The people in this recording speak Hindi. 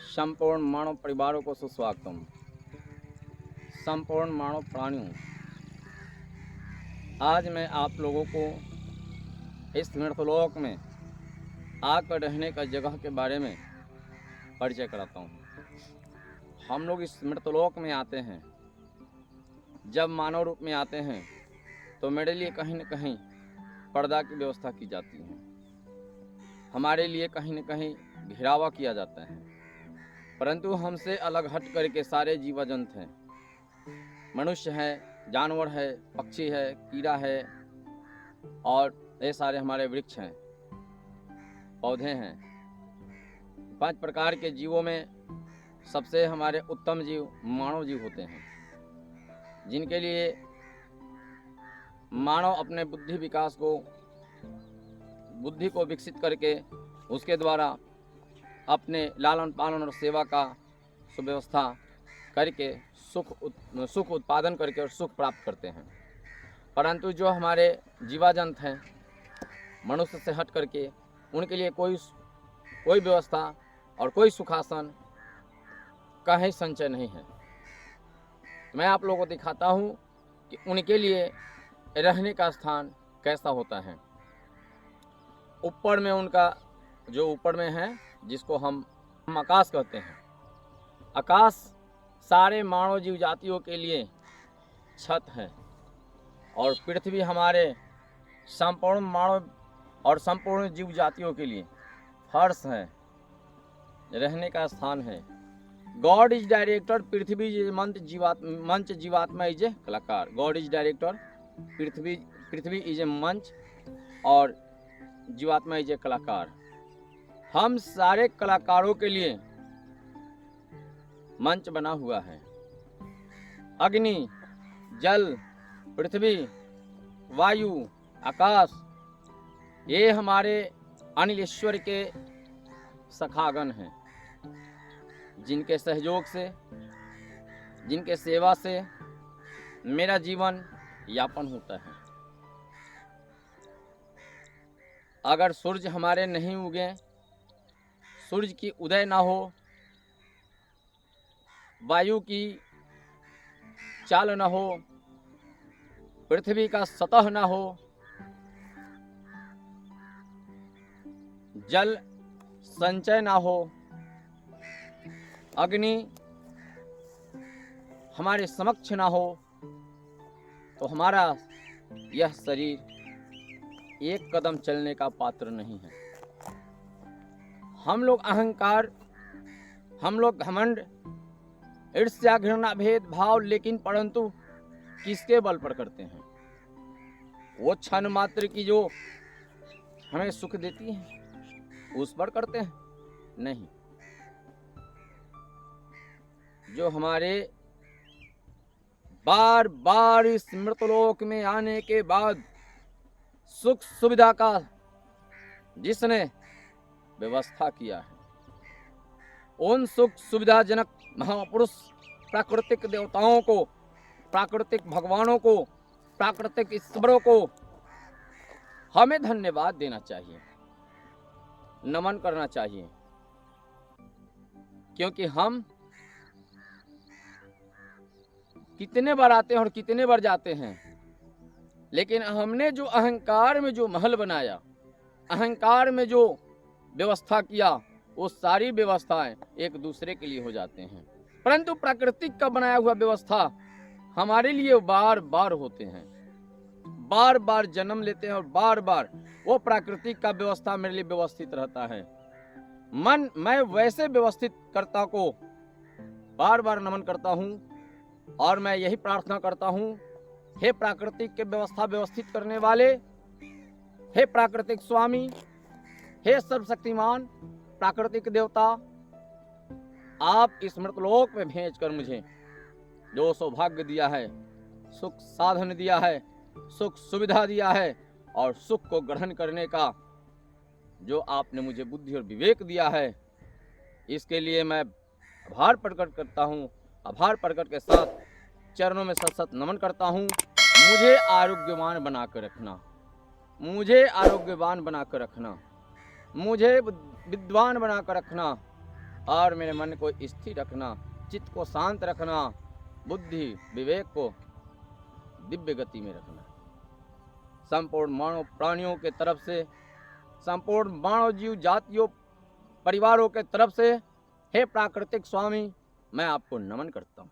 संपूर्ण मानव परिवारों को सुस्वागतम। संपूर्ण मानव प्राणियों, आज मैं आप लोगों को इस मृतलोक में आकर रहने का जगह के बारे में परिचय कराता हूँ। हम लोग इस मृतलोक में आते हैं, जब मानव रूप में आते हैं तो मेरे लिए कहीं न कहीं पर्दा की व्यवस्था की जाती है। हमारे लिए कहीं न कहीं घिरावा किया जाता है, परंतु हमसे अलग हट करके सारे जीव जंतु हैं, मनुष्य है, जानवर है, पक्षी है, कीड़ा है और ये सारे हमारे वृक्ष हैं, पौधे हैं। 5 प्रकार के जीवों में सबसे हमारे उत्तम जीव मानव जीव होते हैं, जिनके लिए मानव अपने बुद्धि को विकसित करके उसके द्वारा अपने लालन पालन और सेवा का सुव्यवस्था करके सुख उत्पादन करके और सुख प्राप्त करते हैं। परंतु जो हमारे जीवाजंत हैं, मनुष्य से हट करके, उनके लिए कोई व्यवस्था और कोई सुखासन का ही संचय नहीं है। मैं आप लोगों को दिखाता हूँ कि उनके लिए रहने का स्थान कैसा होता है। ऊपर में उनका जो ऊपर में है, जिसको हम आकाश कहते हैं, आकाश सारे मानव जीव जातियों के लिए छत है और पृथ्वी हमारे संपूर्ण मानव और संपूर्ण जीव जातियों के लिए फर्श है, रहने का स्थान है। God is director, Prithvi is मंच, जीवात्मा इज ए कलाकार। God is director, Prithvi is a मंच और जीवात्मा इज ए कलाकार। हम सारे कलाकारों के लिए मंच बना हुआ है। अग्नि, जल, पृथ्वी, वायु, आकाश, ये हमारे अनिल ईश्वर के सखागण हैं, जिनके सहयोग से, जिनके सेवा से मेरा जीवन यापन होता है। अगर सूर्य हमारे नहीं उगे, सूर्य की उदय ना हो, वायु की चाल ना हो, पृथ्वी का सतह ना हो, जल संचय ना हो, अग्नि हमारे समक्ष ना हो, तो हमारा यह शरीर एक कदम चलने का पात्र नहीं है। हम लोग अहंकार, हम लोग घमंड, ईर्ष्या, घृणा, भेदभाव, लेकिन परंतु किसके बल पर करते हैं? वो क्षण मात्र की जो हमें सुख देती है, उस पर करते हैं? नहीं। जो हमारे बार बार इस मृतलोक में आने के बाद सुख सुविधा का जिसने व्यवस्था किया है, उन सुख सुविधाजनक महापुरुष प्राकृतिक देवताओं को, प्राकृतिक भगवानों को, प्राकृतिक ईश्वरों को हमें धन्यवाद देना चाहिए, नमन करना चाहिए, क्योंकि हम कितने बार आते हैं और कितने बार जाते हैं, लेकिन हमने जो अहंकार में जो महल बनाया, अहंकार में जो व्यवस्था किया, वो सारी व्यवस्थाएं एक दूसरे के लिए हो जाते हैं। परंतु प्राकृतिक का बनाया हुआ व्यवस्था हमारे लिए बार बार होते हैं, बार बार जन्म लेते हैं और बार बार वो प्राकृतिक का व्यवस्था मेरे लिए व्यवस्थित रहता है। मैं वैसे व्यवस्थित कर्ता को बार बार नमन करता हूँ और मैं यही प्रार्थना करता हूँ, हे प्राकृतिक के व्यवस्था व्यवस्थित करने वाले, हे प्राकृतिक स्वामी, हे सर्वशक्तिमान प्राकृतिक देवता, आप इस मृतलोक में भेजकर मुझे जो सौभाग्य दिया है, सुख साधन दिया है, सुख सुविधा दिया है और सुख को ग्रहण करने का जो आपने मुझे बुद्धि और विवेक दिया है, इसके लिए मैं आभार प्रकट करता हूँ। आभार प्रकट के साथ चरणों में सत सत नमन करता हूँ। मुझे आरोग्यवान बनाकर रखना, मुझे आरोग्यवान बनाकर रखना, मुझे विद्वान बनाकर रखना और मेरे मन को स्थिर रखना, चित्त को शांत रखना, बुद्धि विवेक को दिव्य गति में रखना। संपूर्ण मानव प्राणियों के तरफ से, संपूर्ण मानव जीव जातियों परिवारों के तरफ से, हे प्राकृतिक स्वामी, मैं आपको नमन करता हूँ।